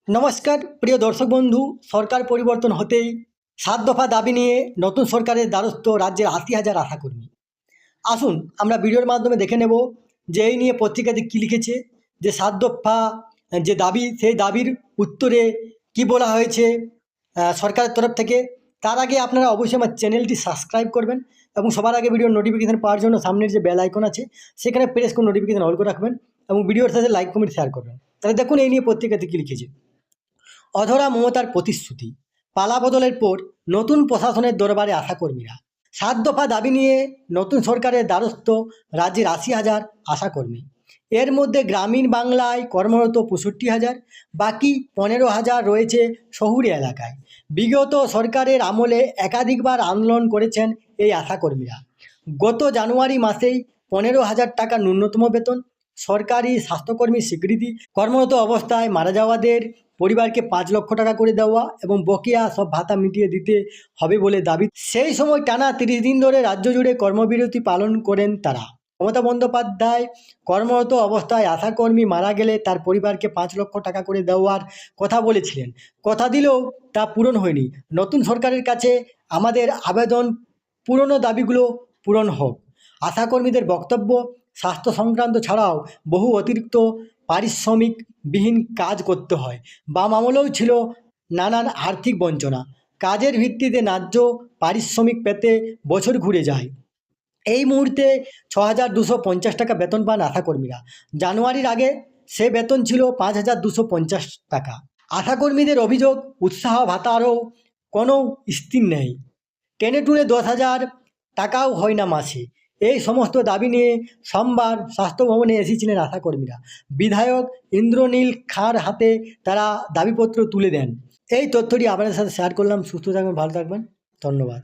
নমস্কার প্রিয় দর্শক বন্ধু। সরকার পরিবর্তন হতেই ৭ দফা দাবি নিয়ে নতুন সরকারের দ্বারস্থ রাজ্যের ৮০,০০০ আশাকর্মী। আসুন আমরা ভিডিওর মাধ্যমে দেখে নেব যে এই নিয়ে পত্রিকাতে কী লিখেছে, যে ৭ দফা যে দাবি, সেই দাবির উত্তরে কি বলা হয়েছে সরকারের তরফ থেকে। তার আগে আপনারা অবশ্যই আমার চ্যানেলটি সাবস্ক্রাইব করবেন এবং সবার আগে ভিডিওর নোটিফিকেশান পাওয়ার জন্য সামনের যে বেল আইকন আছে সেখানে প্রেস করে নোটিফিকেশান অল করে রাখবেন এবং ভিডিওর সাথে লাইক কমেন্ট শেয়ার করবেন। তাহলে দেখুন এই নিয়ে পত্রিকাতে কী লিখেছে। অধরা মমতার প্রতিশ্রুতি, পালাবদলের পর নতুন প্রশাসনের দরবারে আশাকর্মীরা। ৭ দফা দাবি নিয়ে নতুন সরকারের দ্বারস্থ রাজ্যের ৮০,০০০ আশাকর্মী। এর মধ্যে গ্রামীণ বাংলায় কর্মরত ৬৫,০০০, বাকি ১৫,০০০ রয়েছে শহুরে এলাকায়। বিগত সরকারের আমলে একাধিকবার আন্দোলন করেছেন এই আশাকর্মীরা। গত জানুয়ারি মাসেই ১৫,০০০ টাকা ন্যূনতম বেতন, সরকারি স্বাস্থ্যকর্মীর স্বীকৃতি, কর্মরত অবস্থায় মারা যাওয়াদের পরিবারকে ৫ লক্ষ টাকা করে দেওয়া এবং বকেয়া সব ভাতা মিটিয়ে দিতে হবে বলে দাবি। সেই সময় টানা ৩০ দিন ধরে রাজ্য জুড়ে কর্মবিরতি পালন করেন তারা। মমতা বন্দ্যোপাধ্যায় কর্মরত অবস্থায় আশাকর্মী মারা গেলে তার পরিবারকে ৫ লক্ষ টাকা করে দেওয়ার কথা বলেছিলেন। কথা দিলেও তা পূরণ হয়নি। নতুন সরকারের কাছে আমাদের আবেদন, পুরনো দাবিগুলো পূরণ হোক। আশাকর্মীদের বক্তব্য, স্বাস্থ্য সংক্রান্ত ছাড়াও বহু অতিরিক্ত পারিশ্রমিকবিহীন কাজ করতে হয়। বাম আমলেও ছিল নানান আর্থিক বঞ্চনা। কাজের ভিত্তিতে ন্যায্য পারিশ্রমিক পেতে বছর ঘুরে যায়। এই মুহূর্তে ৬,২৫০ টাকা বেতন পান আশাকর্মীরা। জানুয়ারির আগে সে বেতন ছিল ৫,২৫০ টাকা। আশাকর্মীদের অভিযোগ, উৎসাহ ভাতারও কোনো স্থির নেই। টেনে টুনে ১০,০০০ টাকাও হয় না মাসে। এই সমস্ত দাবি নিয়ে সোমবার স্বাস্থ্য ভবনে এসেছিলেন আশাকর্মীরা। বিধায়ক ইন্দ্রনীল খাঁর হাতে তারা দাবিপত্র তুলে দেন। এই তথ্যটি আপনাদের সাথে শেয়ার করলাম। সুস্থ থাকবেন, ভালো থাকবেন, ধন্যবাদ।